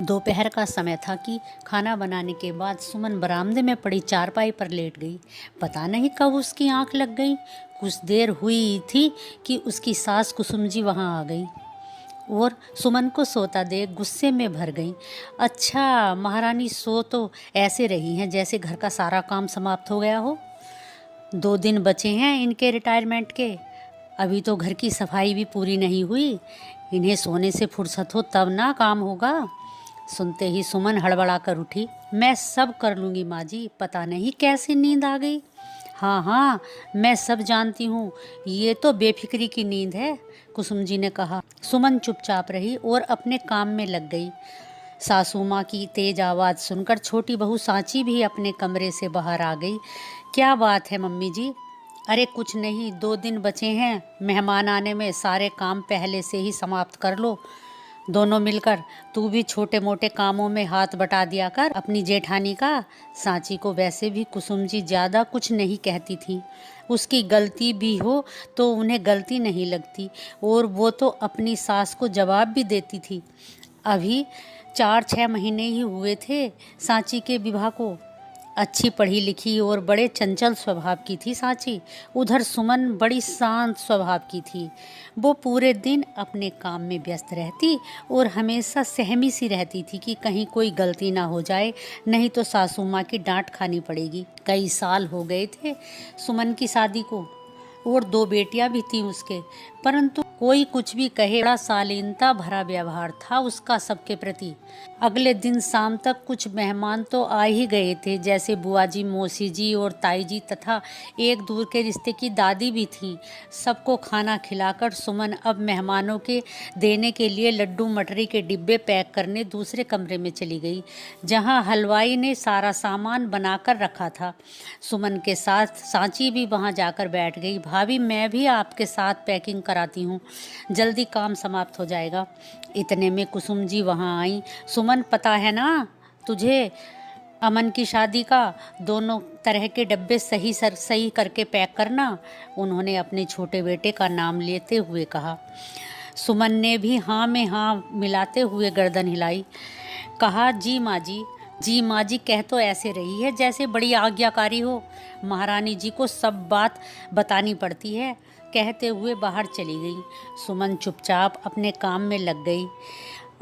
दोपहर का समय था कि खाना बनाने के बाद सुमन बरामदे में पड़ी चारपाई पर लेट गई। पता नहीं कब उसकी आंख लग गई। कुछ देर हुई थी कि उसकी सास कुसुम जी वहाँ आ गई और सुमन को सोता देख गुस्से में भर गई। अच्छा महारानी, सो तो ऐसे रही हैं जैसे घर का सारा काम समाप्त हो गया हो। 2 दिन बचे हैं इनके रिटायरमेंट के, अभी तो घर की सफाई भी पूरी नहीं हुई। इन्हें सोने से फुर्सत हो तब ना काम होगा। सुनते ही सुमन हड़बड़ा कर उठी। मैं सब कर लूँगी माँ जी, पता नहीं कैसे नींद आ गई। हाँ हाँ, मैं सब जानती हूँ, ये तो बेफिक्री की नींद है, कुसुम जी ने कहा। सुमन चुपचाप रही और अपने काम में लग गई। सासू माँ की तेज आवाज़ सुनकर छोटी बहू सांची भी अपने कमरे से बाहर आ गई। क्या बात है मम्मी जी? अरे कुछ नहीं, 2 दिन बचे हैं मेहमान आने में, सारे काम पहले से ही समाप्त कर लो दोनों मिलकर। तू भी छोटे मोटे कामों में हाथ बटा दिया कर अपनी जेठानी का। सांची को वैसे भी कुसुम जी ज़्यादा कुछ नहीं कहती थी, उसकी गलती भी हो तो उन्हें गलती नहीं लगती, और वो तो अपनी सास को जवाब भी देती थी। अभी 4-6 महीने ही हुए थे सांची के विवाह को। अच्छी पढ़ी लिखी और बड़े चंचल स्वभाव की थी सांची। उधर सुमन बड़ी शांत स्वभाव की थी। वो पूरे दिन अपने काम में व्यस्त रहती और हमेशा सहमी सी रहती थी कि कहीं कोई गलती ना हो जाए, नहीं तो सासू माँ की डांट खानी पड़ेगी। कई साल हो गए थे सुमन की शादी को और 2 बेटियां भी थीं उसके, परंतु कोई कुछ भी कहे, बड़ा शालीनता भरा व्यवहार था उसका सबके प्रति। अगले दिन शाम तक कुछ मेहमान तो आ ही गए थे, जैसे बुआ जी, मौसी जी और ताई जी, तथा एक दूर के रिश्ते की दादी भी थीं। सबको खाना खिलाकर सुमन अब मेहमानों के देने के लिए लड्डू मटरी के डिब्बे पैक करने दूसरे कमरे में चली गई, जहां हलवाई ने सारा सामान बनाकर रखा था। सुमन के साथ सांची भी वहां जाकर बैठ गई। भाभी, मैं भी आपके साथ पैकिंग कराती हूँ, जल्दी काम समाप्त हो जाएगा। इतने में कुसुम जी वहाँ आई। सुमन, पता है ना तुझे, अमन की शादी का दोनों तरह के डब्बे सही करके पैक करना, उन्होंने अपने छोटे बेटे का नाम लेते हुए कहा। सुमन ने भी हाँ में हाँ मिलाते हुए गर्दन हिलाई। कहा, जी माँ जी। जी माँ जी कह तो ऐसे रही है जैसे बड़ी आज्ञाकारी हो, महारानी जी को सब बात बतानी पड़ती है, कहते हुए बाहर चली गई। सुमन चुपचाप अपने काम में लग गई।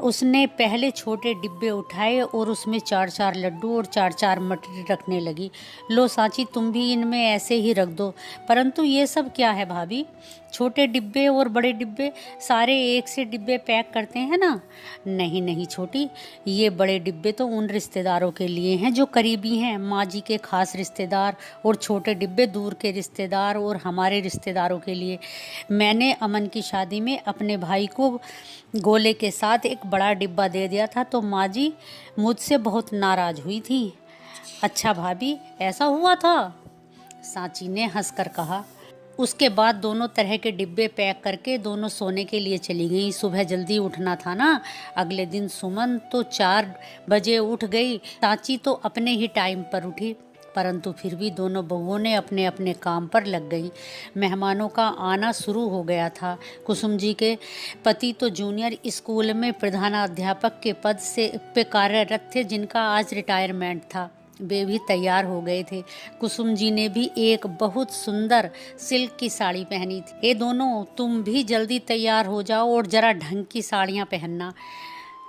उसने पहले छोटे डिब्बे उठाए और उसमें 4-4 लड्डू और 4-4 मटरी रखने लगी। लो सांची, तुम भी इनमें ऐसे ही रख दो। परंतु ये सब क्या है भाभी? छोटे डिब्बे और बड़े डिब्बे सारे एक से डिब्बे पैक करते हैं ना? नहीं नहीं छोटी, ये बड़े डिब्बे तो उन रिश्तेदारों के लिए हैं जो करीबी हैं, माँ जी के खास रिश्तेदार, और छोटे डिब्बे दूर के रिश्तेदार और हमारे रिश्तेदारों के लिए। मैंने अमन की शादी में अपने भाई को गोले के साथ एक बड़ा डिब्बा दे दिया था, तो माँ जी मुझसे बहुत नाराज़ हुई थी। अच्छा भाभी, ऐसा हुआ था? सांची ने हंसकर कहा। उसके बाद दोनों तरह के डिब्बे पैक करके दोनों सोने के लिए चली गई। सुबह जल्दी उठना था ना। अगले दिन सुमन तो 4 बजे उठ गई, सांची तो अपने ही टाइम पर उठी, परंतु फिर भी दोनों बहुओं ने अपने अपने काम पर लग गई। मेहमानों का आना शुरू हो गया था। कुसुम जी के पति तो जूनियर स्कूल में प्रधानाध्यापक के पद पे कार्यरत थे, जिनका आज रिटायरमेंट था। वे भी तैयार हो गए थे। कुसुम जी ने भी एक बहुत सुंदर सिल्क की साड़ी पहनी थी। ये दोनों, तुम भी जल्दी तैयार हो जाओ और जरा ढंग की साड़ियाँ पहनना,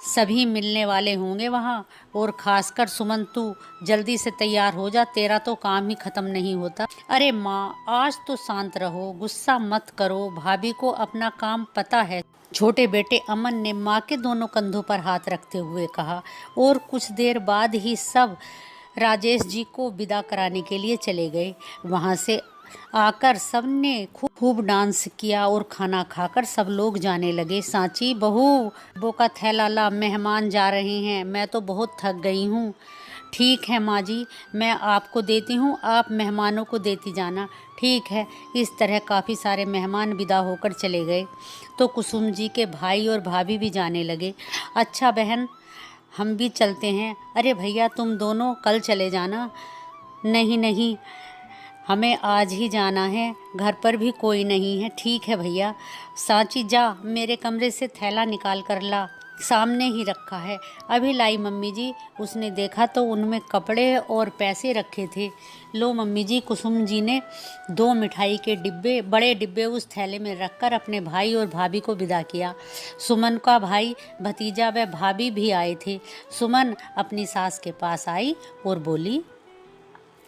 सभी मिलने वाले होंगे वहाँ, और खासकर सुमन तू जल्दी से तैयार हो जा, तेरा तो काम ही खत्म नहीं होता। अरे माँ, आज तो शांत रहो, गुस्सा मत करो, भाभी को अपना काम पता है, छोटे बेटे अमन ने माँ के दोनों कंधों पर हाथ रखते हुए कहा। और कुछ देर बाद ही सब राजेश जी को विदा कराने के लिए चले गए। वहाँ से आकर सबने खूब डांस किया और खाना खाकर सब लोग जाने लगे। सांची, बहू, वो का थैला ला, मेहमान जा रहे हैं, मैं तो बहुत थक गई हूँ। ठीक है माँ जी, मैं आपको देती हूँ, आप मेहमानों को देती जाना। ठीक है। इस तरह काफ़ी सारे मेहमान विदा होकर चले गए तो कुसुम जी के भाई और भाभी भी जाने लगे। अच्छा बहन, हम भी चलते हैं। अरे भैया, तुम दोनों कल चले जाना। नहीं नहीं, हमें आज ही जाना है, घर पर भी कोई नहीं है। ठीक है भैया। सांची, जा मेरे कमरे से थैला निकाल कर ला। सामने ही रखा है, अभी लाई मम्मी जी। उसने देखा तो उनमें कपड़े और पैसे रखे थे। लो मम्मी जी, कुसुम जी ने 2 मिठाई के डिब्बे, बड़े डिब्बे उस थैले में रखकर अपने भाई और भाभी को विदा किया। सुमन का भाई, भतीजा व भाभी भी आए थे। सुमन अपनी सास के पास आई और बोली,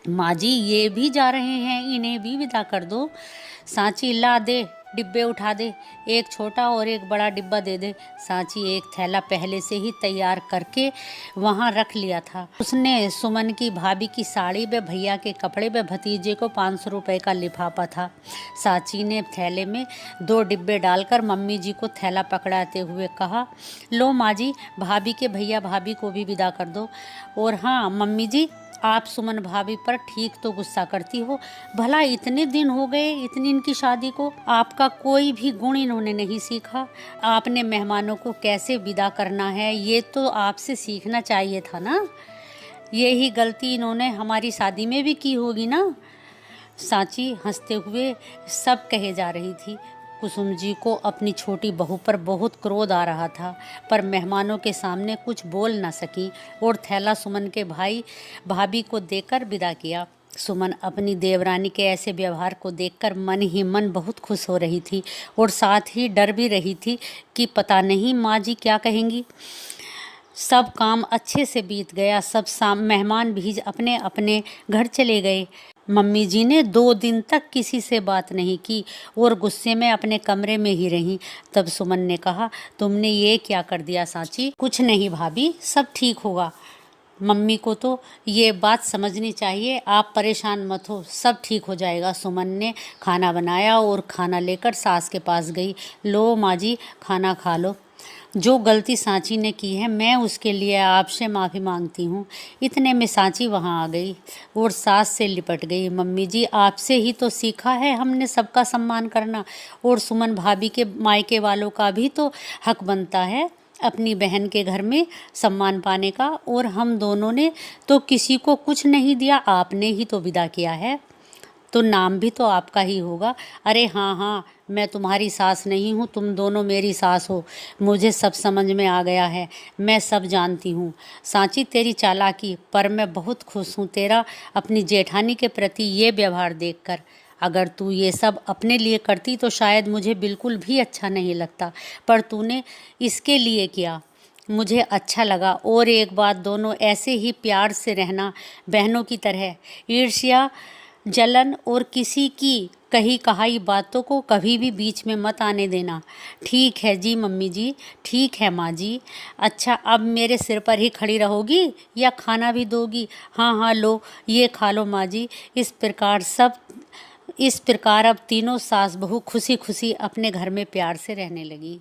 माँ जी ये भी जा रहे हैं, इन्हें भी विदा कर दो। सांची, ला दे, डिब्बे उठा दे, एक छोटा और एक बड़ा डिब्बा दे दे। सांची एक थैला पहले से ही तैयार करके वहाँ रख लिया था। उसने सुमन की भाभी की साड़ी व भैया के कपड़े व भतीजे को 500 रुपये का लिफाफा था। सांची ने थैले में 2 डिब्बे डालकर मम्मी जी को थैला पकड़ाते हुए कहा, लो माँ जी, भाभी के भैया भाभी को भी विदा कर दो। और हाँ मम्मी जी, आप सुमन भाभी पर ठीक तो गुस्सा करती हो, भला इतने दिन हो गए इतनी इनकी शादी को, आपका कोई भी गुण इन्होंने नहीं सीखा। आपने मेहमानों को कैसे विदा करना है ये तो आपसे सीखना चाहिए था ना। यही गलती इन्होंने हमारी शादी में भी की होगी ना। सांची हंसते हुए सब कहे जा रही थी। कुसुम जी को अपनी छोटी बहू पर बहुत क्रोध आ रहा था, पर मेहमानों के सामने कुछ बोल न सकी और थैला सुमन के भाई भाभी को देकर विदा किया। सुमन अपनी देवरानी के ऐसे व्यवहार को देखकर मन ही मन बहुत खुश हो रही थी और साथ ही डर भी रही थी कि पता नहीं माँ जी क्या कहेंगी। सब काम अच्छे से बीत गया। सब मेहमान भी अपने अपने घर चले गए। मम्मी जी ने 2 दिन तक किसी से बात नहीं की और गुस्से में अपने कमरे में ही रहीं। तब सुमन ने कहा, तुमने ये क्या कर दिया सांची? कुछ नहीं भाभी, सब ठीक होगा। मम्मी को तो ये बात समझनी चाहिए, आप परेशान मत हो, सब ठीक हो जाएगा। सुमन ने खाना बनाया और खाना लेकर सास के पास गई। लो माँ जी, खाना खा लो। जो गलती सांची ने की है मैं उसके लिए आपसे माफ़ी मांगती हूँ। इतने में सांची वहाँ आ गई और सास से लिपट गई। मम्मी जी, आपसे ही तो सीखा है हमने सबका सम्मान करना, और सुमन भाभी के मायके वालों का भी तो हक बनता है अपनी बहन के घर में सम्मान पाने का। और हम दोनों ने तो किसी को कुछ नहीं दिया, आपने ही तो विदा किया है, तो नाम भी तो आपका ही होगा। अरे हाँ हाँ, मैं तुम्हारी सास नहीं हूँ, तुम दोनों मेरी सास हो। मुझे सब समझ में आ गया है, मैं सब जानती हूँ। सांची तेरी चालाकी पर मैं बहुत खुश हूँ, तेरा अपनी जेठानी के प्रति ये व्यवहार देखकर। अगर तू ये सब अपने लिए करती तो शायद मुझे बिल्कुल भी अच्छा नहीं लगता, पर तूने इसके लिए किया, मुझे अच्छा लगा। और एक बात, दोनों ऐसे ही प्यार से रहना बहनों की तरह। ईर्ष्या, जलन और किसी की कही कहाई बातों को कभी भी बीच में मत आने देना। ठीक है जी मम्मी जी, ठीक है माँ जी। अच्छा, अब मेरे सिर पर ही खड़ी रहोगी या खाना भी दोगी? हाँ हाँ, लो ये खा लो माँ जी। इस प्रकार अब तीनों सास बहू खुशी खुशी अपने घर में प्यार से रहने लगी।